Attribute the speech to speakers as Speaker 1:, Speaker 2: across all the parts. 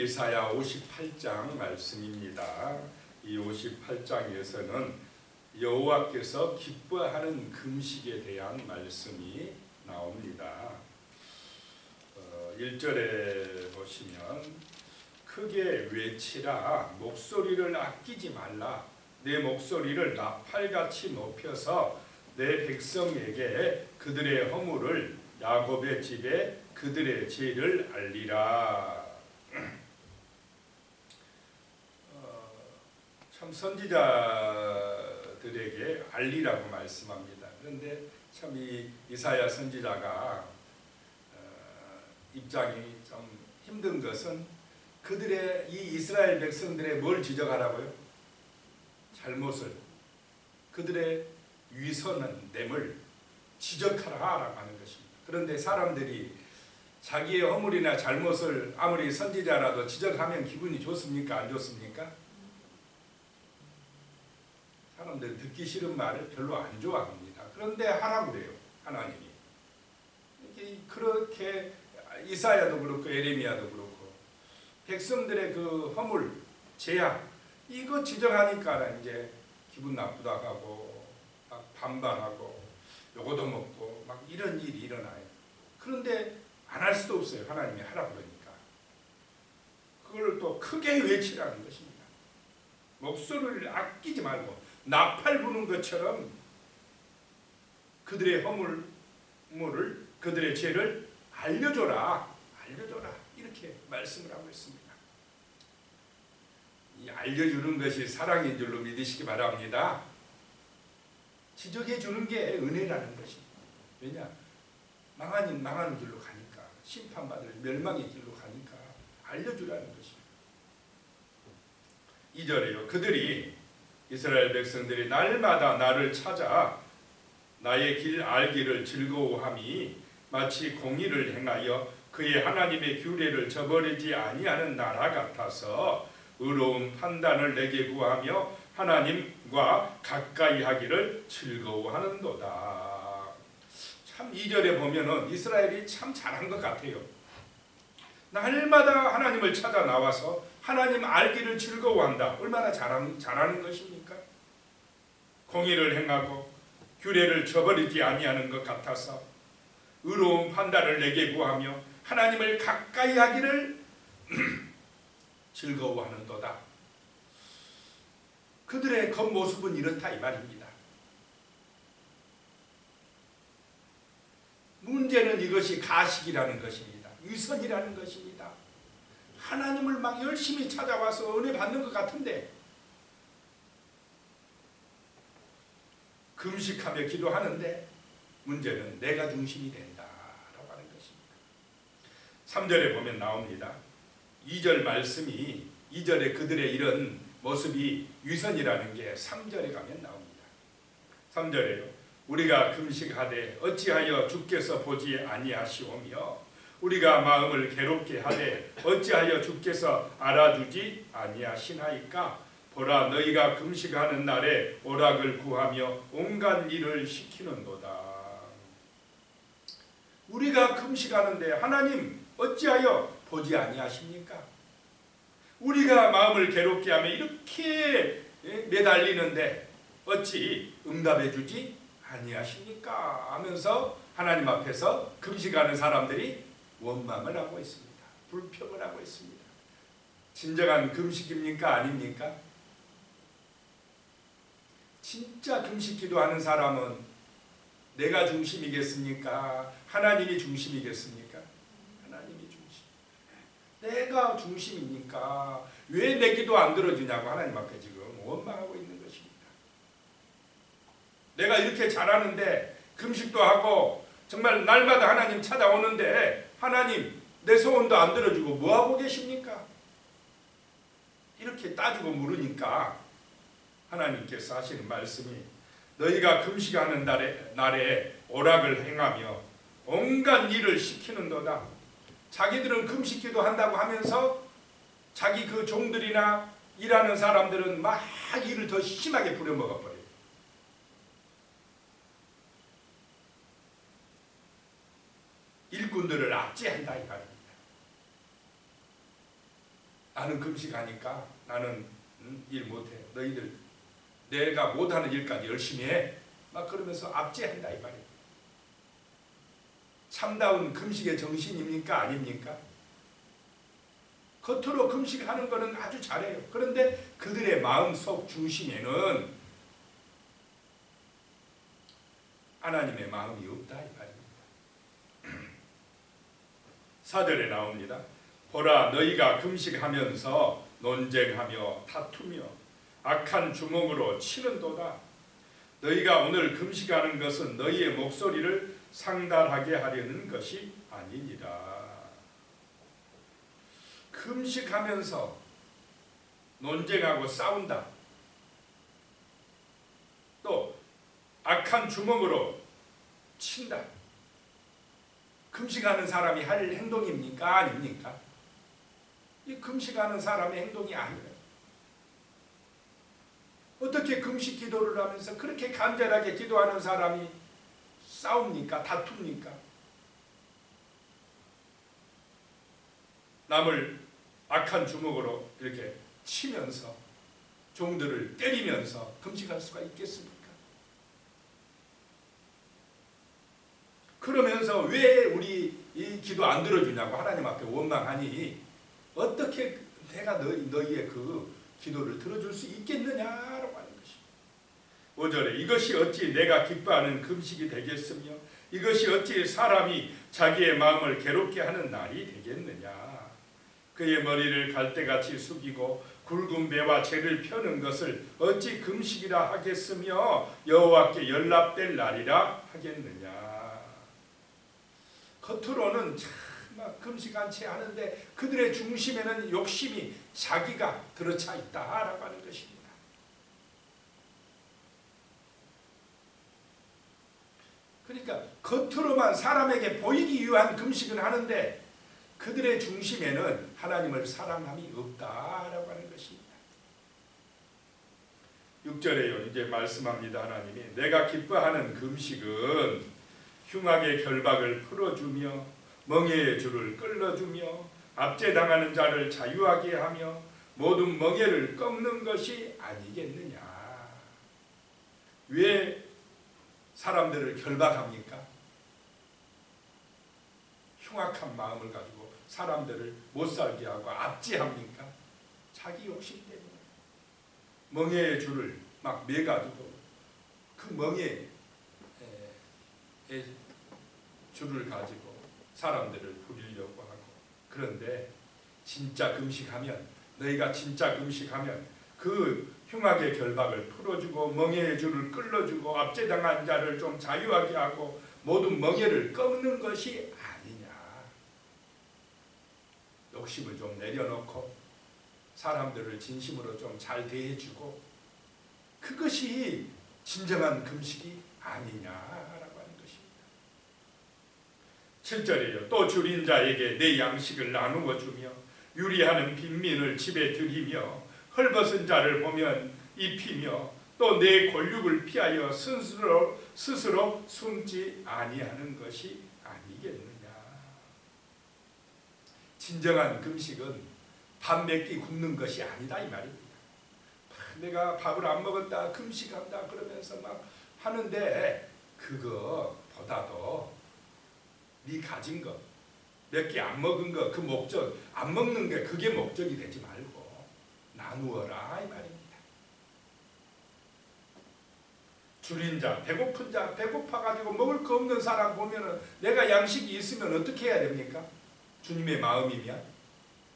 Speaker 1: 이사야 58장 말씀입니다. 이 58장에서는 여호와께서 기뻐하는 금식에 대한 말씀이 나옵니다. 1절에 보시면 크게 외치라, 목소리를 아끼지 말라, 내 목소리를 나팔같이 높여서 내 백성에게 그들의 허물을, 야곱의 집에 그들의 죄를 알리라. 참 선지자들에게 알리라고 말씀합니다. 그런데 참 이 이사야 선지자가 입장이 좀 힘든 것은 그들의 이 이스라엘 백성들의 뭘 지적하라고요? 잘못을, 그들의 위선은 됨을 지적하라고 하는 것입니다. 그런데 사람들이 자기의 허물이나 잘못을 아무리 선지자라도 지적하면 기분이 좋습니까? 안 좋습니까? 사람들은 듣기 싫은 말을 별로 안 좋아합니다. 그런데 하라고 그래요, 하나님이. 그렇게 이사야도 그렇고 에레미야도 그렇고 백성들의 그 허물, 죄악 이거 지적하니까 이제 기분 나쁘다고 하고 막 반발하고 요거도 먹고 막 이런 일이 일어나요. 그런데 안 할 수도 없어요. 하나님이 하라고 그러니까. 그걸 또 크게 외치라는 것입니다. 목소리를 아끼지 말고 나팔 부는 것처럼 그들의 허물을, 그들의 죄를 알려줘라, 알려줘라, 이렇게 말씀을 하고 있습니다. 이 알려주는 것이 사랑인 줄로 믿으시기 바랍니다. 지적해 주는 게 은혜라는 것입니다. 왜냐? 망하는 길로 가니까, 심판받을 멸망의 길로 가니까 알려주라는 것입니다. 2절에요. 그들이, 이스라엘 백성들이 날마다 나를 찾아 나의 길 알기를 즐거워함이 마치 공의를 행하여 그의 하나님의 규례를 저버리지 아니하는 나라 같아서 의로운 판단을 내게 구하며 하나님과 가까이 하기를 즐거워하는도다. 참 2절에 보면은 이스라엘이 참 잘한 것 같아요. 날마다 하나님을 찾아 나와서 하나님 알기를 즐거워한다. 얼마나 잘하는 것입니까? 공의를 행하고 규례를 저버리지 아니하는 것 같아서 의로운 판단을 내게 구하며 하나님을 가까이 하기를 즐거워하는도다. 그들의 겉모습은 이렇다 이 말입니다. 문제는 이것이 가식이라는 것입니다. 위선이라는 것입니다. 하나님을 막 열심히 찾아와서 은혜 받는 것 같은데 금식하며 기도하는데 문제는 내가 중심이 된다라고 하는 것입니다. 3절에 보면 나옵니다. 2절 말씀이 2절에 그들의 이런 모습이 위선이라는 게 3절에 가면 나옵니다. 3절에요. 우리가 금식하되 어찌하여 주께서 보지 아니하시오며 우리가 마음을 괴롭게 하되 어찌하여 주께서 알아주지 아니하시나이까. 보라, 너희가 금식하는 날에 오락을 구하며 온갖 일을 시키는도다. 우리가 금식하는데 하나님 어찌하여 보지 아니하십니까? 우리가 마음을 괴롭게 하며 이렇게 매달리는데 어찌 응답해 주지 아니하십니까? 하면서 하나님 앞에서 금식하는 사람들이 원망을 하고 있습니다. 불평을 하고 있습니다. 진정한 금식입니까? 아닙니까? 진짜 금식 기도하는 사람은 내가 중심이겠습니까? 하나님이 중심이겠습니까? 하나님이 중심. 내가 중심이니까 왜 내 기도 안 들어주냐고 하나님 앞에 지금 원망하고 있는 것입니다. 내가 이렇게 잘하는데 금식도 하고 정말 날마다 하나님 찾아오는데 하나님 내 소원도 안 들어주고 뭐하고 계십니까? 이렇게 따지고 물으니까 하나님께서 하시는 말씀이 너희가 금식하는 날에 오락을 행하며 온갖 일을 시키는도다. 자기들은 금식기도 한다고 하면서 자기 그 종들이나 일하는 사람들은 막 일을 더 심하게 부려먹어버려요. 일꾼들을 압제한다 이 말입니다. 나는 금식하니까 나는 일 못해. 너희들 내가 못하는 일까지 열심히 해. 막 그러면서 압제한다 이 말이에요. 참다운 금식의 정신입니까? 아닙니까? 겉으로 금식하는 거는 아주 잘해요. 그런데 그들의 마음속 중심에는 하나님의 마음이 없다 이 말입니다. 4절에 나옵니다. 보라 너희가 금식하면서 논쟁하며 다투며 악한 주먹으로 치는도다. 너희가 오늘 금식하는 것은 너희의 목소리를 상달하게 하려는 것이 아니니라. 금식하면서 논쟁하고 싸운다. 또 악한 주먹으로 친다. 금식하는 사람이 할 행동입니까? 아닙니까? 이 금식하는 사람의 행동이 아니에요. 어떻게 금식 기도를 하면서 그렇게 간절하게 기도하는 사람이 싸웁니까? 다툽니까? 남을 악한 주먹으로 이렇게 치면서 종들을 때리면서 금식할 수가 있겠습니까? 그러면서 왜 우리 이 기도 안 들어주냐고 하나님 앞에 원망하니 어떻게 내가 너희의 그 기도를 들어줄 수 있겠느냐라고 하는 것이 5절에 이것이 어찌 내가 기뻐하는 금식이 되겠으며 이것이 어찌 사람이 자기의 마음을 괴롭게 하는 날이 되겠느냐. 그의 머리를 갈대같이 숙이고 굵은 배와 재를 펴는 것을 어찌 금식이라 하겠으며 여호와께 연락될 날이라 하겠느냐. 겉으로는 참 막 금식한 채 하는데 그들의 중심에는 욕심이 자기가 들어차 있다라고 하는 것입니다. 그러니까 겉으로만 사람에게 보이기 위한 금식을 하는데 그들의 중심에는 하나님을 사랑함이 없다라고 하는 것입니다. 6절에요. 이제 말씀합니다. 하나님이 내가 기뻐하는 금식은 흉악의 결박을 풀어주며 멍에의 줄을 끌어주며 압제당하는 자를 자유하게 하며 모든 멍에를 꺾는 것이 아니겠느냐. 왜 사람들을 결박합니까? 흉악한 마음을 가지고 사람들을 못살게 하고 압제합니까? 자기 욕심 때문에 멍에의 줄을 막 매가지고 그 멍에의 줄을 가지고 사람들을 부리려고 하고 그런데 진짜 금식하면 너희가 진짜 금식하면 그 흉악의 결박을 풀어주고 멍에의 줄을 끌어주고 압제당한 자를 좀 자유하게 하고 모든 멍에를 꺾는 것이 아니냐. 욕심을 좀 내려놓고 사람들을 진심으로 좀 잘 대해주고 그것이 진정한 금식이 아니냐라고 하는 것입니다. 7절이에요. 또 줄인 자에게 내 양식을 나누어 주며 유리하는 빈민을 집에 들이며 헐벗은 자를 보면 입히며 또 내 권력을 피하여 스스로 숨지 아니하는 것이 아니겠느냐. 진정한 금식은 밥 몇 끼 굶는 것이 아니다 이 말입니다. 내가 밥을 안 먹었다 금식한다 그러면서 막 하는데 그거보다도 네 가진 거 몇 개 안 먹은 거 그 목적 안 먹는 게 그게 목적이 되지 말고 나누어라 이 말입니다. 줄인 자, 배고픈 자, 배고파가지고 먹을 거 없는 사람 보면은 내가 양식이 있으면 어떻게 해야 됩니까? 주님의 마음이면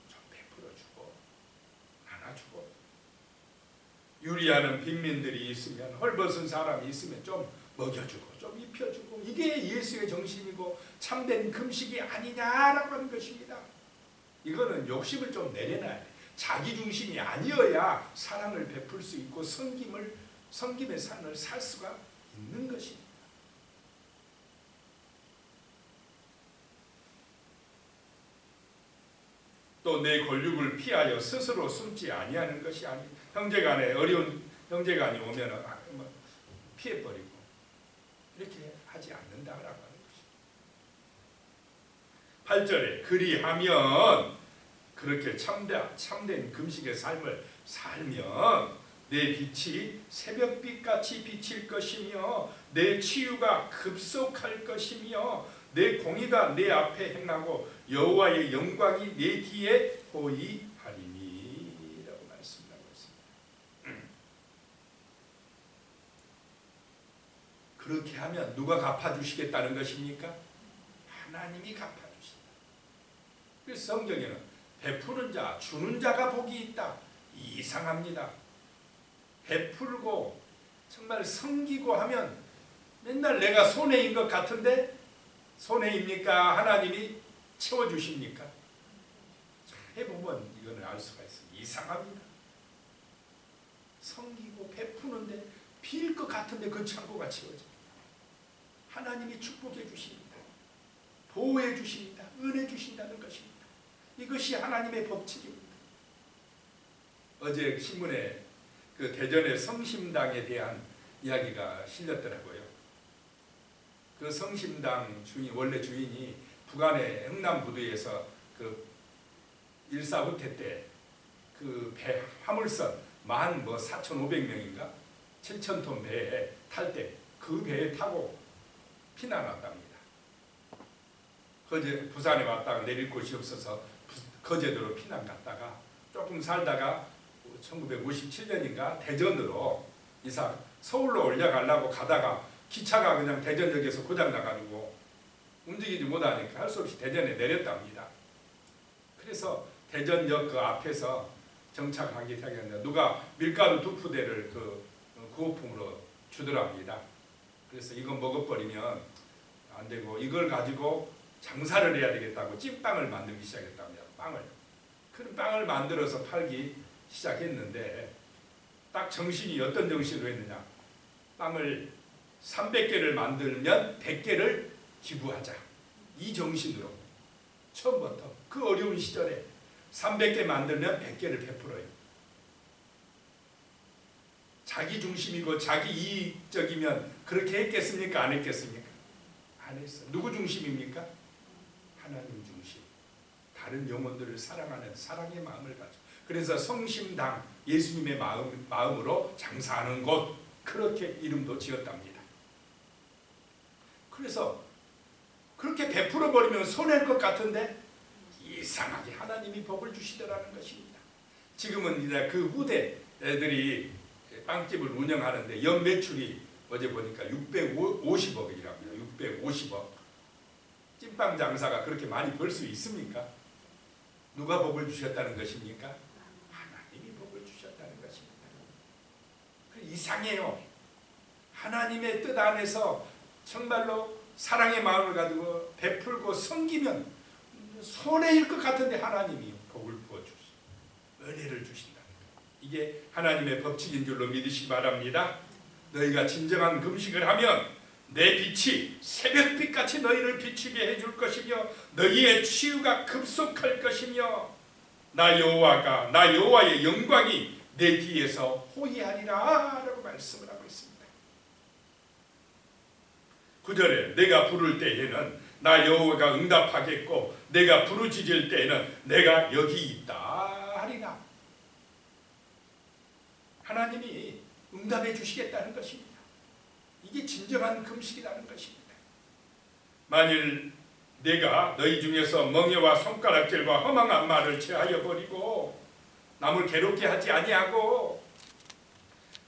Speaker 1: 좀 베풀어주고 나눠주고 유리하는 빈민들이 있으면 헐벗은 사람이 있으면 좀 먹여주고 좀 입혀주고 이게 예수의 정신이고 참된 금식이 아니냐라고 하는 것입니다. 이거는 욕심을 좀 내려놔야 돼. 자기 중심이 아니어야 사랑을 베풀 수 있고 섬김의 삶을 살 수가 있는 것입니다. 또 내 권력을 피하여 스스로 숨지 아니하는 것이 아니 형제간에 어려운 형제간이 오면은 피해버리고 이렇게 하지 않는다라고 하는 것입니다. 8절에 그리하면 그렇게 참된 금식의 삶을 살면 내 빛이 새벽빛같이 비칠 것이며 내 치유가 급속할 것이며 내 공의가 내 앞에 행하고 여호와의 영광이 내 뒤에 보이하리니 라고 말씀하고 있습니다. 그렇게 하면 누가 갚아주시겠다는 것입니까? 하나님이 갚아주신다. 그래서 성경에는 베푸는 자, 주는 자가 복이 있다. 이상합니다. 베풀고 정말 섬기고 하면 맨날 내가 손해인 것 같은데 손해입니까? 하나님이 채워주십니까? 해보면 이거는 알 수가 있습니다. 이상합니다. 섬기고 베푸는데 빌 것 같은데 그 창고가 채워집니다. 하나님이 축복해 주십니다. 보호해 주십니다. 은혜 주신다는 것입니다. 이것이 하나님의 법칙입니다. 어제 신문에 그 대전의 성심당에 대한 이야기가 실렸더라고요. 그 성심당 주인, 원래 주인이 북한의 흥남부두에서 그 일사후퇴 때 그 배 화물선 4,500명인가 7,000톤 배에 탈 때 그 배에 타고 피난 왔답니다. 거제 부산에 왔다가 내릴 곳이 없어서 거제도로 피난 갔다가 조금 살다가 1957년인가 대전으로 이사 서울로 올라가려고 가다가 기차가 그냥 대전역에서 고장 나가지고 움직이지 못하니까 할 수 없이 대전에 내렸답니다. 그래서 대전역 그 앞에서 정착하기 시작했는데 누가 밀가루 2푸대를 그 구호품으로 주더랍니다. 그래서 이거 먹어버리면 안 되고 이걸 가지고 장사를 해야 되겠다고 찐빵을 만들기 시작했답니다. 그런 빵을 만들어서 팔기 시작했는데 딱 정신이 어떤 정신으로 했느냐. 빵을 300개를 만들면 100개를 기부하자. 이 정신으로 처음부터 그 어려운 시절에 300개 만들면 100개를 베풀어요. 자기 중심이고 자기 이익적이면 그렇게 했겠습니까? 안 했겠습니까? 안 했어. 누구 중심입니까? 하나님 중심. 다른 영혼들을 사랑하는 사랑의 마음을 가지고. 그래서 성심당, 예수님의 마음으로 장사하는 곳, 그렇게 이름도 지었답니다. 그래서 그렇게 베풀어 버리면 손해일 것 같은데 이상하게 하나님이 복을 주시더라는 것입니다. 지금은 이제 그 후대 애들이 빵집을 운영하는데 연 매출이 어제 보니까 650억이랍니다. 650억. 찐빵 장사가 그렇게 많이 벌 수 있습니까? 누가 복을 주셨다는 것입니까? 하나님이 복을 주셨다는 것입니다. 이상해요. 하나님의 뜻 안에서 정말로 사랑의 마음을 가지고 베풀고 섬기면 손해일 것 같은데 하나님이 복을 부어주시, 은혜를 주신다. 이게 하나님의 법칙인 줄로 믿으시기 바랍니다. 너희가 진정한 금식을 하면 내 빛이 새벽빛같이 너희를 비추게 해줄 것이며 너희의 치유가 급속할 것이며 나 여호와의 영광이 내 뒤에서 호위하리라 라고 말씀을 하고 있습니다. 9절에 내가 부를 때에는 나 여호와가 응답하겠고 내가 부르짖을 때에는 내가 여기 있다 하리라. 하나님이 응답해 주시겠다는 것입니다. 이게 진정한 금식이라는 것입니다. 만일 내가 너희 중에서 멍에와 손가락질과 허망한 말을 제하여 버리고 남을 괴롭게 하지 아니하고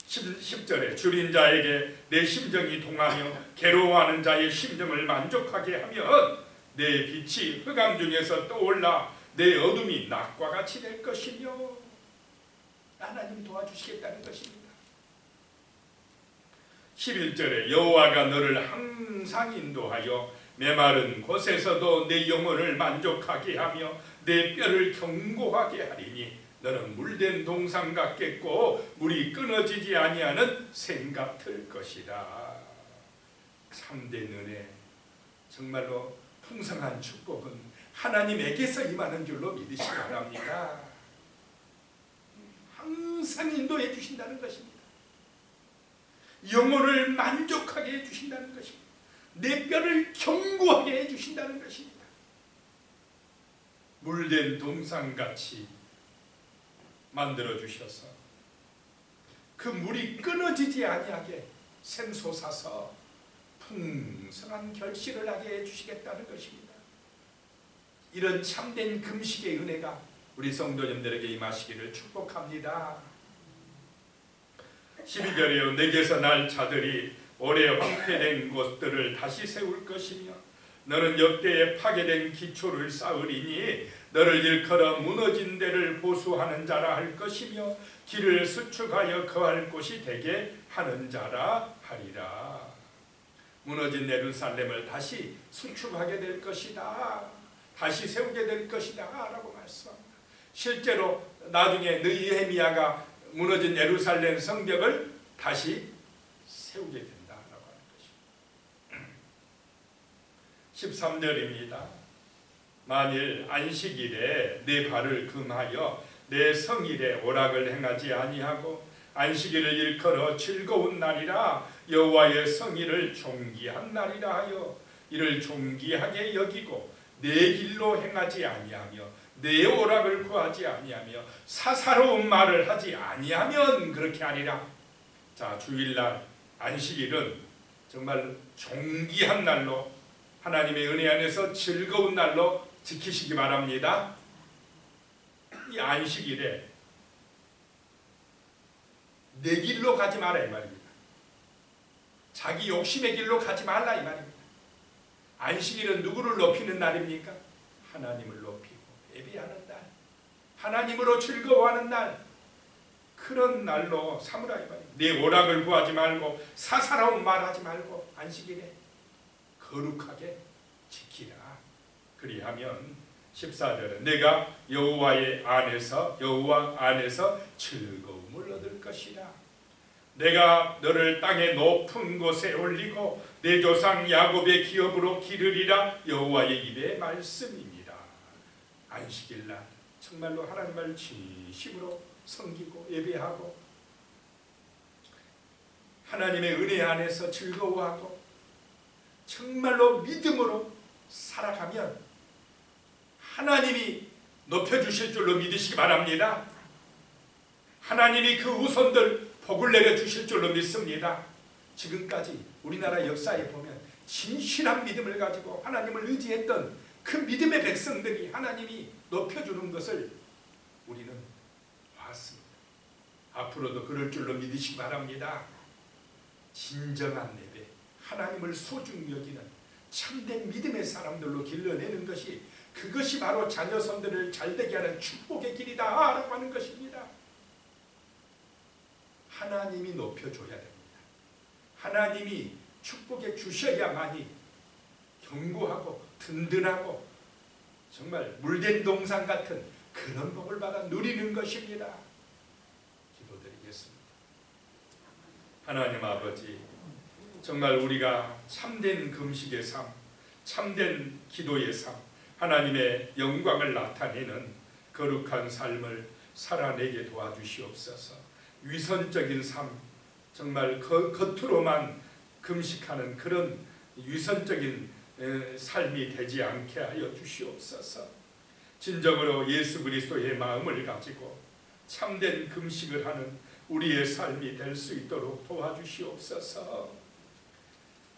Speaker 1: 10절에 줄인 자에게 내 심정이 동하며 괴로워하는 자의 심정을 만족하게 하면 내 빛이 흑암 중에서 떠올라 내 어둠이 낮과 같이 될 것이며 하나님 도와주시겠다는 것입니다. 11절에 여호와가 너를 항상 인도하여 메마른 곳에서도 내 영혼을 만족하게 하며 내 뼈를 견고하게 하리니 너는 물된 동상 같겠고 물이 끊어지지 아니하는 샘 같을 것이라. 참된 은혜, 정말로 풍성한 축복은 하나님에게서 임하는 줄로 믿으시기 바랍니다. 항상 인도해 주신다는 것입니다. 영혼을 만족하게 해주신다는 것입니다. 내 뼈를 견고하게 해주신다는 것입니다. 물된 동산같이 만들어 주셔서 그 물이 끊어지지 아니하게 샘솟아서 풍성한 결실을 하게 해주시겠다는 것입니다. 이런 참된 금식의 은혜가 우리 성도님들에게 임하시기를 축복합니다. 12절에요. 내게서 날 자들이 오래 황폐된 곳들을 다시 세울 것이며 너는 역대에 파괴된 기초를 쌓으리니 너를 일컬어 무너진 데를 보수하는 자라 할 것이며 길을 수축하여 거할 곳이 되게 하는 자라 하리라. 무너진 예루살렘을 다시 수축하게 될 것이다. 다시 세우게 될 것이다 라고 말씀합니다. 실제로 나중에 느헤미야가 무너진 예루살렘 성벽을 다시 세우게 된다라고 하는 것입니다. 13절입니다. 만일 안식일에 내 발을 금하여 내 성일에 오락을 행하지 아니하고 안식일을 일컬어 즐거운 날이라 여호와의 성일을 존귀한 날이라 하여 이를 존귀하게 여기고 내 길로 행하지 아니하며 내 오락을 구하지 아니하며 사사로운 말을 하지 아니하면 그렇게 하리라. 자, 주일날 안식일은 정말 존귀한 날로 하나님의 은혜 안에서 즐거운 날로 지키시기 바랍니다. 이 안식일에 내 길로 가지 마라 이 말입니다. 자기 욕심의 길로 가지 말라 이 말입니다. 안식일은 누구를 높이는 날입니까? 하나님을 높이고 예배하는 날, 하나님으로 즐거워하는 날, 그런 날로 삼으라 이 말입니다. 내 오락을 구하지 말고 사사로운 말하지 말고 안식일에 거룩하게 지키라. 그리하면 14절은 내가 여호와 안에서 즐거움을 얻을 것이라. 내가 너를 땅의 높은 곳에 올리고 내 조상 야곱의 기업으로 기르리라. 여호와의 입의 말씀입니다. 안식일날 정말로 하나님을 진심으로 섬기고 예배하고 하나님의 은혜 안에서 즐거워하고 정말로 믿음으로 살아가면 하나님이 높여주실 줄로 믿으시기 바랍니다. 하나님이 그 후손들 복을 내려주실 줄로 믿습니다. 지금까지 우리나라 역사에 보면 진실한 믿음을 가지고 하나님을 의지했던 그 믿음의 백성들이 하나님이 높여주는 것을 우리는 봤습니다. 앞으로도 그럴 줄로 믿으시기 바랍니다. 진정한 예배, 하나님을 소중히 여기는 참된 믿음의 사람들로 길러내는 것이, 그것이 바로 자녀손들을 잘되게 하는 축복의 길이다 라고 하는 것입니다. 하나님이 높여줘야 됩니다. 하나님이 축복해 주셔야만이 견고하고 든든하고 정말 물된 동산 같은 그런 복을 받아 누리는 것입니다. 기도드리겠습니다. 하나님 아버지, 정말 우리가 참된 금식의 삶, 참된 기도의 삶, 하나님의 영광을 나타내는 거룩한 삶을 살아내게 도와주시옵소서. 위선적인 삶, 정말 겉으로만 금식하는 그런 위선적인 삶이 되지 않게 하여 주시옵소서. 진정으로 예수 그리스도의 마음을 가지고 참된 금식을 하는 우리의 삶이 될 수 있도록 도와주시옵소서.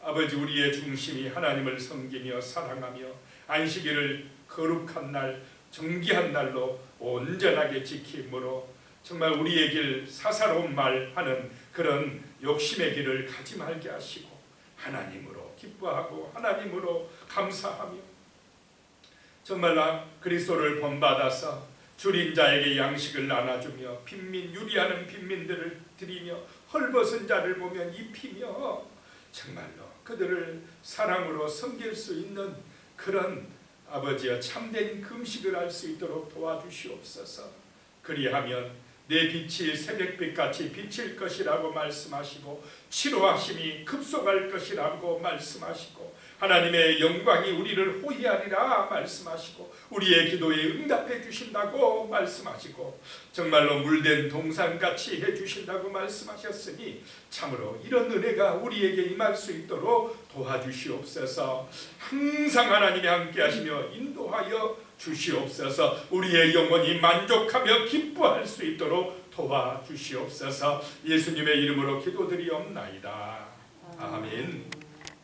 Speaker 1: 아버지, 우리의 중심이 하나님을 섬기며 사랑하며 안식일을 거룩한 날, 정기한 날로 온전하게 지킴으로 정말 우리의 길, 사사로운 말하는 그런 욕심의 길을 가지 말게 하시고 하나님으로 기뻐하고 하나님으로 감사하며 정말 그리스도를 본받아서 줄인 자에게 양식을 나눠주며 빈민 유리하는 빈민들을 드리며 헐벗은 자를 보면 입히며 정말로 그들을 사랑으로 섬길 수 있는 그런 아버지여 참된 금식을 할 수 있도록 도와주시옵소서. 그리하면 내 빛이 새벽빛같이 비칠 것이라고 말씀하시고 치료하심이 급속할 것이라고 말씀하시고 하나님의 영광이 우리를 호위하리라 말씀하시고 우리의 기도에 응답해 주신다고 말씀하시고 정말로 물된 동산같이 해주신다고 말씀하셨으니 참으로 이런 은혜가 우리에게 임할 수 있도록 도와주시옵소서. 항상 하나님이 함께 하시며 인도하여 주시옵소서. 우리의 영혼이 만족하며 기뻐할 수 있도록 도와주시옵소서. 예수님의 이름으로 기도드리옵나이다. 아멘.